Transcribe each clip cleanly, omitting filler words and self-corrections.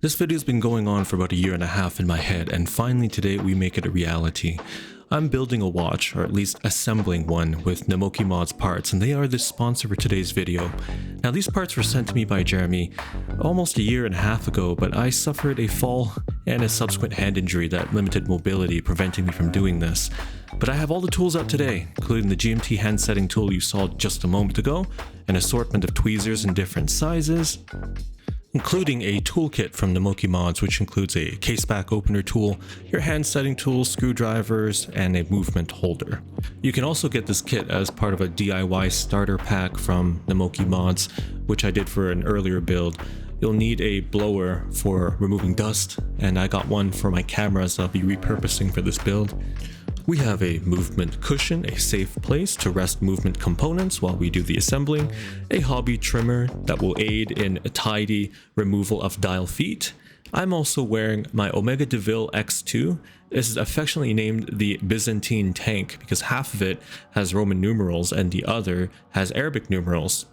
This video's been going on for about a year and a half in my head, and finally today we make it a reality. I'm building a watch, or at least assembling one, with Namoki Mod's parts, and they are the sponsor for today's video. Now these parts were sent to me by Jeremy almost a year and a half ago, but I suffered a fall and a subsequent hand injury that limited mobility, preventing me from doing this. But I have all the tools out today, including the GMT hand setting tool you saw just a moment ago, an assortment of tweezers in different sizes, including a toolkit from Namoki Mods, which includes a case back opener tool, your hand setting tools, screwdrivers, and a movement holder. You can also get this kit as part of a DIY starter pack from Namoki Mods, which I did for an earlier build. You'll need a blower for removing dust, and I got one for my cameras I'll be repurposing for this build. We have a movement cushion, a safe place to rest movement components while we do the assembling, a hobby trimmer that will aid in a tidy removal of dial feet. I'm also wearing my Omega DeVille X2. This is affectionately named the Byzantine tank because half of it has Roman numerals and the other has Arabic numerals.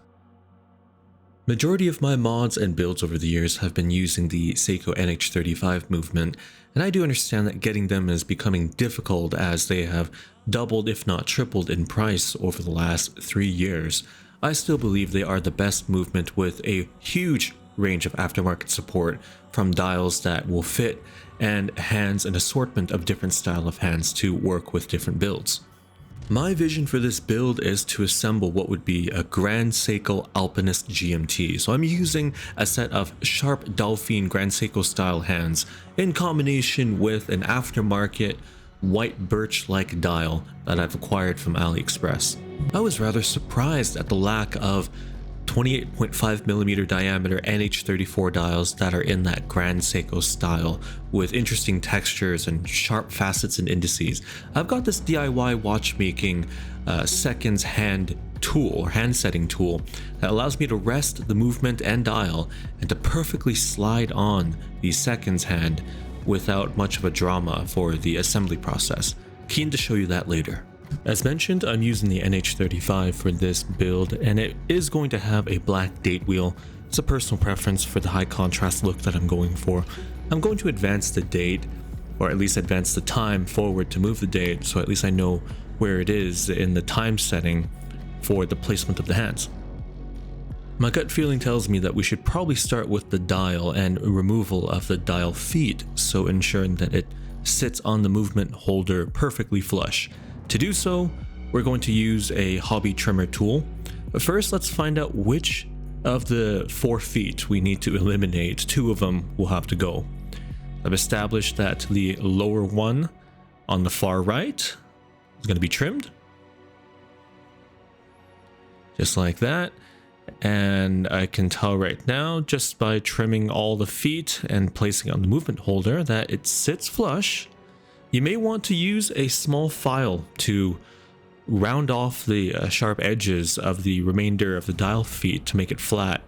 Majority of my mods and builds over the years have been using the Seiko NH35 movement, and I do understand that getting them is becoming difficult as they have doubled if not tripled in price over the last 3 years. I still believe they are the best movement with a huge range of aftermarket support, from dials that will fit and hands, an assortment of different style of hands to work with different builds. My vision for this build is to assemble what would be a Grand Seiko Alpinist GMT. So I'm using a set of sharp Delphine Grand Seiko style hands in combination with an aftermarket white birch-like dial that I've acquired from Aliexpress. I was rather surprised at the lack of 28.5mm diameter NH34 dials that are in that Grand Seiko style with interesting textures and sharp facets and indices. I've got this DIY watchmaking seconds hand tool or hand setting tool that allows me to rest the movement and dial and to perfectly slide on the seconds hand without much of a drama for the assembly process. Keen to show you that later. As mentioned, I'm using the NH35 for this build, and it is going to have a black date wheel. It's a personal preference for the high contrast look that I'm going for. I'm going to advance the date, or at least advance the time forward to move the date, so at least I know where it is in the time setting for the placement of the hands. My gut feeling tells me that we should probably start with the dial and removal of the dial feet, so ensuring that it sits on the movement holder perfectly flush. To do so, we're going to use a hobby trimmer tool. But first, let's find out which of the 4 feet we need to eliminate. 2 of them will have to go. I've established that the lower one on the far right is going to be trimmed. Just like that. And I can tell right now, just by trimming all the feet and placing it on the movement holder, that it sits flush. You may want to use a small file to round off the sharp edges of the remainder of the dial feet to make it flat.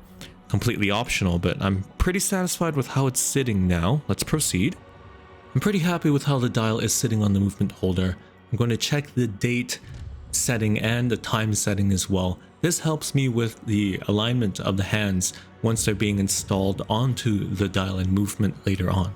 Completely optional, but I'm pretty satisfied with how it's sitting now. Let's proceed. I'm pretty happy with how the dial is sitting on the movement holder. I'm going to check the date setting and the time setting as well. This helps me with the alignment of the hands once they're being installed onto the dial and movement later on.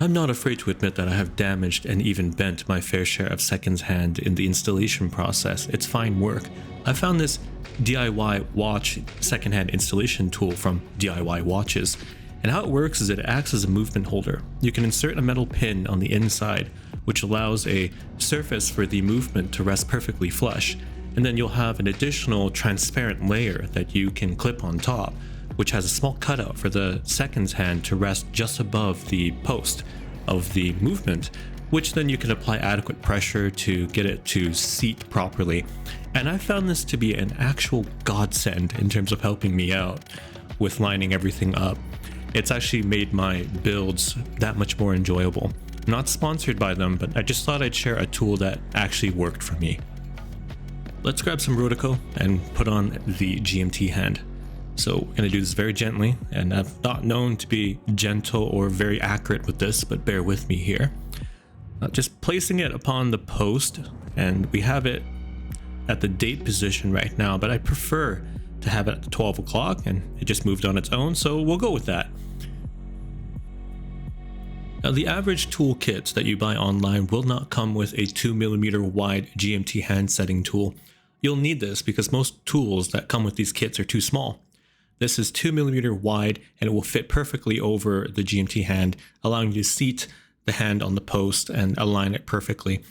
I'm not afraid to admit that I have damaged and even bent my fair share of seconds hand in the installation process. It's fine work. I found this DIY watch secondhand installation tool from DIY Watches, and how it works is it acts as a movement holder. You can insert a metal pin on the inside, which allows a surface for the movement to rest perfectly flush, and then you'll have an additional transparent layer that you can clip on top, which has a small cutout for the seconds hand to rest just above the post of the movement, which then you can apply adequate pressure to get it to seat properly. And I found this to be an actual godsend in terms of helping me out with lining everything up. It's actually made my builds that much more enjoyable. Not sponsored by them, but I just thought I'd share a tool that actually worked for me. Let's grab some Rotico and put on the GMT hand. So we're going to do this very gently, and I'm not known to be gentle or very accurate with this, but bear with me here. Just placing it upon the post, and we have it at the date position right now, but I prefer to have it at 12 o'clock, and it just moved on its own, so we'll go with that. Now, the average tool kit that you buy online will not come with a 2mm wide GMT hand setting tool. You'll need this because most tools that come with these kits are too small. This is 2mm wide and it will fit perfectly over the GMT hand, allowing you to seat the hand on the post and align it perfectly.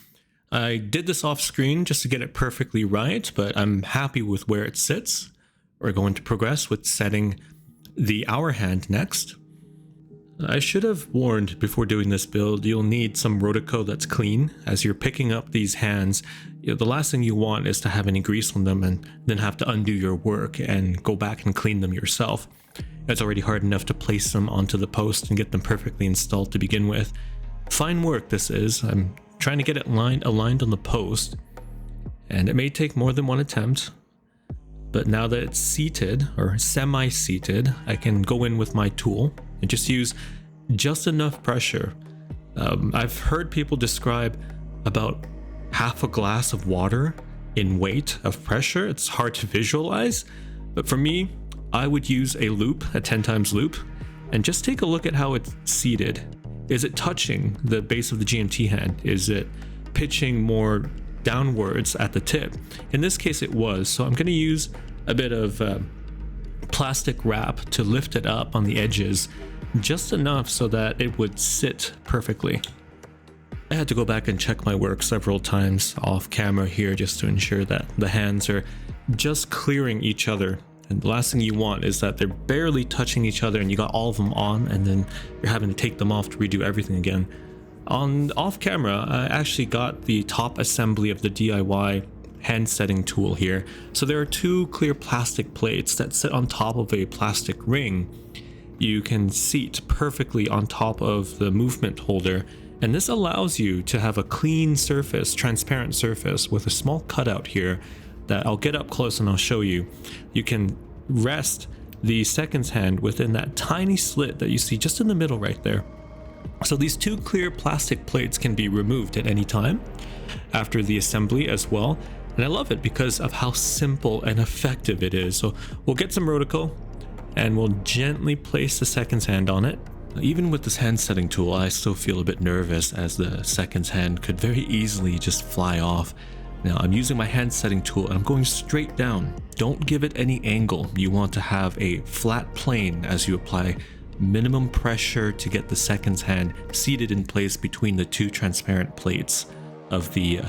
I did this off screen just to get it perfectly right, but I'm happy with where it sits. We're going to progress with setting the hour hand next. I should have warned before doing this build, you'll need some rotico that's clean. As you're picking up these hands, the last thing you want is to have any grease on them and then have to undo your work and go back and clean them yourself. It's already hard enough to place them onto the post and get them perfectly installed to begin with. Fine work this is. I'm trying to get it aligned on the post, and it may take more than one attempt. But now that it's seated or semi-seated, I can go in with my tool and just use just enough pressure. I've heard people describe about half a glass of water in weight of pressure. It's hard to visualize, but for me, I would use a loop, a 10 times loop, and just take a look at how it's seated. Is it touching the base of the GMT hand? Is it pitching more downwards at the tip? In this case it was, so I'm going to use a bit of plastic wrap to lift it up on the edges, just enough so that it would sit perfectly. I had to go back and check my work several times off camera here just to ensure that the hands are just clearing each other. And the last thing you want is that they're barely touching each other and you got all of them on and then you're having to take them off to redo everything again. Off camera, I actually got the top assembly of the DIY hand setting tool here. So there are two clear plastic plates that sit on top of a plastic ring. You can seat perfectly on top of the movement holder, and this allows you to have a clean surface, transparent surface with a small cutout here that I'll get up close and I'll show you. You can rest the seconds hand within that tiny slit that you see just in the middle right there. So these two clear plastic plates can be removed at any time after the assembly as well. And I love it because of how simple and effective it is. So we'll get some rotico and we'll gently place the seconds hand on it. Even with this hand setting tool, I still feel a bit nervous as the seconds hand could very easily just fly off. Now I'm using my hand setting tool and I'm going straight down. Don't give it any angle. You want to have a flat plane as you apply minimum pressure to get the seconds hand seated in place between the two transparent plates of the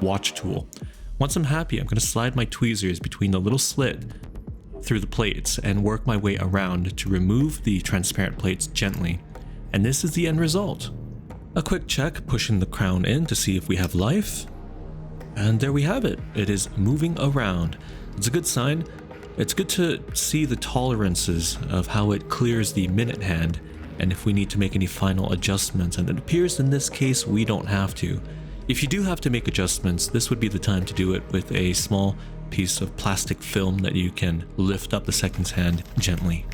watch tool. Once I'm happy, I'm going to slide my tweezers between the little slit through the plates and work my way around to remove the transparent plates gently. And this is the end result. A quick check, pushing the crown in to see if we have life. And there we have it. It is moving around. It's a good sign. It's good to see the tolerances of how it clears the minute hand and if we need to make any final adjustments, and it appears in this case we don't have to. If you do have to make adjustments, this would be the time to do it with a small piece of plastic film that you can lift up the seconds hand gently.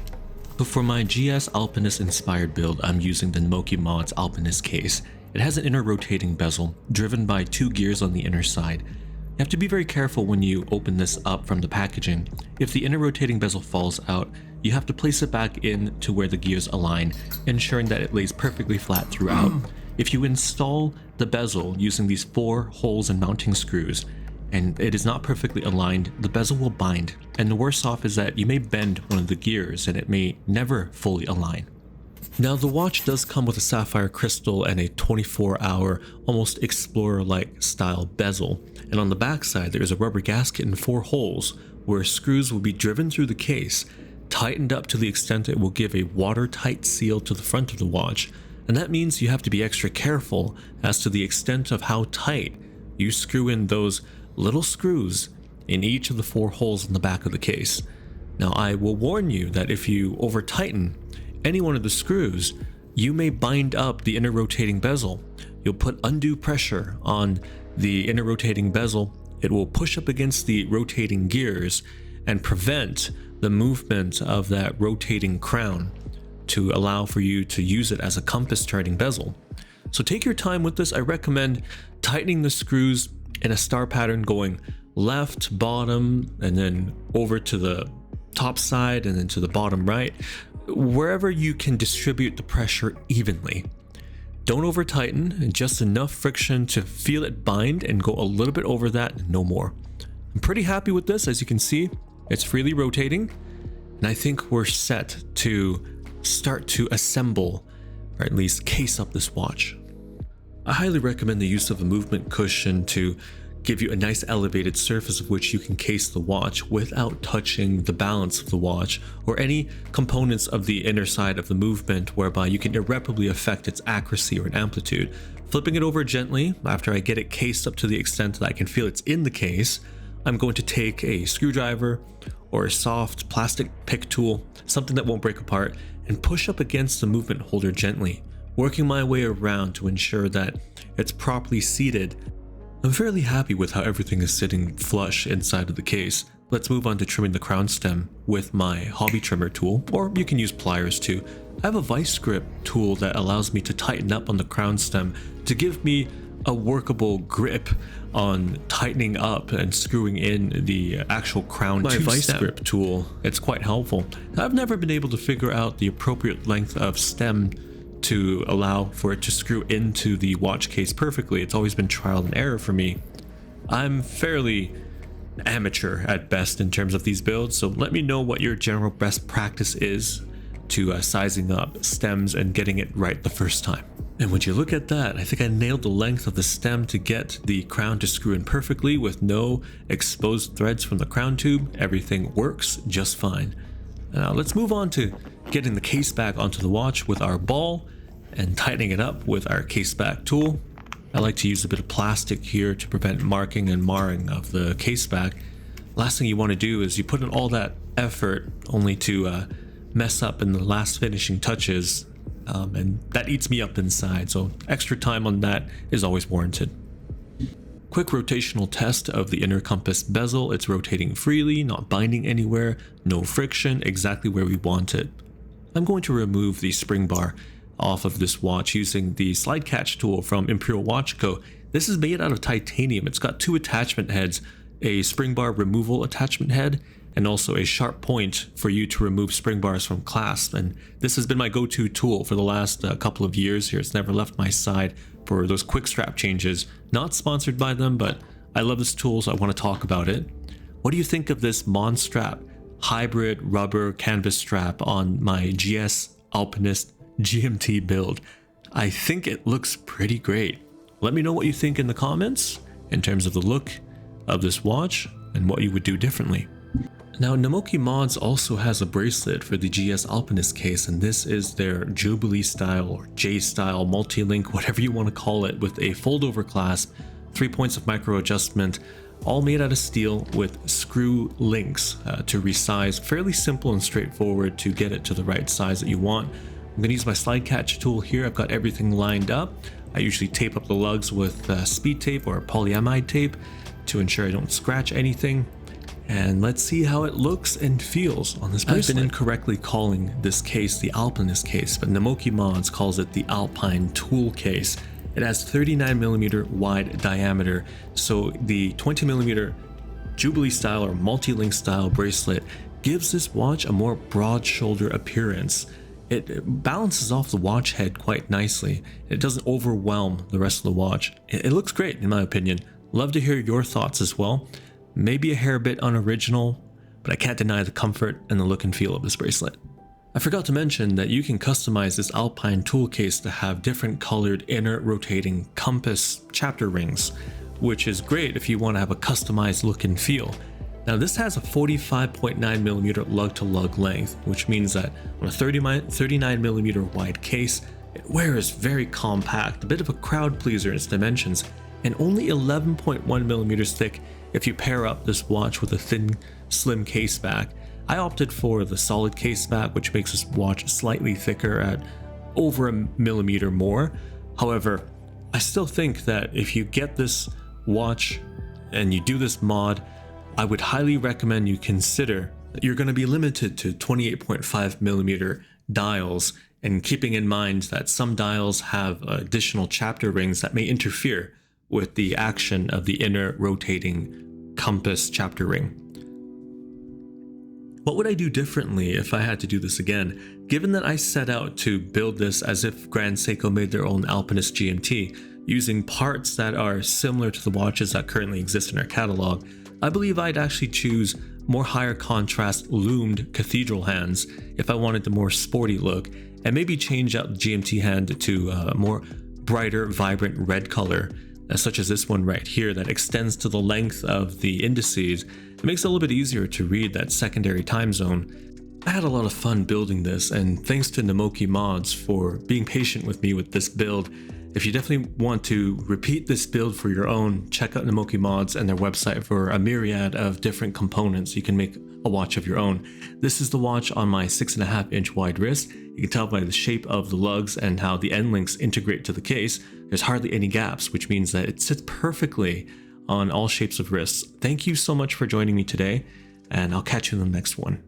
So for my GS Alpinist inspired build, I'm using the Namoki Mods Alpinist case. It has an inner rotating bezel driven by two gears on the inner side. You have to be very careful when you open this up from the packaging. If the inner rotating bezel falls out, you have to place it back in to where the gears align, ensuring that it lays perfectly flat throughout. If you install the bezel using these 4 holes and mounting screws, and it is not perfectly aligned, the bezel will bind, and the worst off is that you may bend one of the gears and it may never fully align. Now the watch does come with a sapphire crystal and a 24-hour, almost explorer-like style bezel, and on the back side there is a rubber gasket in 4 holes where screws will be driven through the case, tightened up to the extent it will give a watertight seal to the front of the watch. And that means you have to be extra careful as to the extent of how tight you screw in those little screws in each of the 4 holes in the back of the case. Now I will warn you that if you over tighten any one of the screws, you may bind up the inner rotating bezel. You'll put undue pressure on the inner rotating bezel. It will push up against the rotating gears and prevent the movement of that rotating crown to allow for you to use it as a compass turning bezel. So take your time with this. I recommend tightening the screws in a star pattern going left, bottom, and then over to the top side and then to the bottom right, wherever you can distribute the pressure evenly. Don't over tighten, just enough friction to feel it bind and go a little bit over that, no more. I'm pretty happy with this. As you can see, it's freely rotating, and I think we're set to start to assemble, or at least case up this watch. I highly recommend the use of a movement cushion to give you a nice elevated surface of which you can case the watch without touching the balance of the watch or any components of the inner side of the movement, whereby you can irreparably affect its accuracy or amplitude. Flipping it over gently after I get it cased up to the extent that I can feel it's in the case, I'm going to take a screwdriver or a soft plastic pick tool, something that won't break apart, and push up against the movement holder gently, working my way around to ensure that it's properly seated. I'm fairly happy with how everything is sitting flush inside of the case. Let's move on to trimming the crown stem with my hobby trimmer tool, or you can use pliers too. I have a vice grip tool that allows me to tighten up on the crown stem to give me a workable grip on tightening up and screwing in the actual crown to vice grip tool. It's quite helpful. I've never been able to figure out the appropriate length of stem to allow for it to screw into the watch case perfectly. It's always been trial and error for me. I'm fairly amateur at best in terms of these builds, so let me know what your general best practice is to sizing up stems and getting it right the first time. And would you look at that, I think I nailed the length of the stem to get the crown to screw in perfectly with no exposed threads from the crown tube. Everything works just fine. Now let's move on to getting the case back onto the watch with our ball and tightening it up with our case back tool. I like to use a bit of plastic here to prevent marking and marring of the case back. Last thing you want to do is you put in all that effort only to mess up in the last finishing touches, and that eats me up inside, so extra time on that is always warranted. Quick rotational test of the inner compass bezel. It's rotating freely, not binding anywhere, no friction, exactly where we want it. I'm going to remove the spring bar off of this watch using the slide catch tool from Imperial Watch Co. This is made out of titanium. It's got two attachment heads, a spring bar removal attachment head, and also a sharp point for you to remove spring bars from clasp. And this has been my go-to tool for the last couple of years here. It's never left my side for those quick strap changes. Not sponsored by them, but I love this tool, so I want to talk about it. What do you think of this Monstrap hybrid rubber canvas strap on my GS Alpinist GMT build? I think it looks pretty great. Let me know what you think in the comments in terms of the look of this watch and what you would do differently. Now, Namoki Mods also has a bracelet for the GS Alpinist case, and this is their Jubilee style or J style multi-link, whatever you want to call it, with a fold-over clasp, 3 points of micro adjustment, all made out of steel with screw links to resize. Fairly simple and straightforward to get it to the right size that you want. I'm going to use my slide catch tool here. I've got everything lined up. I usually tape up the lugs with speed tape or polyamide tape to ensure I don't scratch anything. And let's see how it looks and feels on this bracelet. I've been incorrectly calling this case the Alpinist case, but Namoki Mods calls it the Alpine Tool case. It has 39mm wide diameter, so the 20mm Jubilee style or multi-link style bracelet gives this watch a more broad shoulder appearance. It balances off the watch head quite nicely. It doesn't overwhelm the rest of the watch. It looks great in my opinion. Love to hear your thoughts as well. Maybe a hair bit unoriginal, but I can't deny the comfort and the look and feel of this bracelet. I forgot to mention that you can customize this Alpine tool case to have different colored inner rotating compass chapter rings, which is great if you want to have a customized look and feel. Now this has a 45.9mm lug-to-lug length, which means that on a 39mm wide case, it wears very compact, a bit of a crowd pleaser in its dimensions, and only 11.1mm thick if you pair up this watch with a thin, slim case back. I opted for the solid case back, which makes this watch slightly thicker at over a millimeter more. However, I still think that if you get this watch and you do this mod, I would highly recommend you consider that you're going to be limited to 28.5mm dials, and keeping in mind that some dials have additional chapter rings that may interfere with the action of the inner rotating compass chapter ring. What would I do differently if I had to do this again? Given that I set out to build this as if Grand Seiko made their own Alpinist GMT, using parts that are similar to the watches that currently exist in our catalog, I believe I'd actually choose more higher contrast loomed cathedral hands if I wanted the more sporty look, and maybe change out the GMT hand to a more brighter, vibrant red color, such as this one right here that extends to the length of the indices. It makes it a little bit easier to read that secondary time zone. I had a lot of fun building this, and thanks to Namoki Mods for being patient with me with this build. If you definitely want to repeat this build for your own, check out Namoki Mods and their website for a myriad of different components. You can make a watch of your own. This is the watch on my 6.5-inch wide wrist. You can tell by the shape of the lugs and how the end links integrate to the case. There's hardly any gaps, which means that it sits perfectly on all shapes of wrists. Thank you so much for joining me today, and I'll catch you in the next one.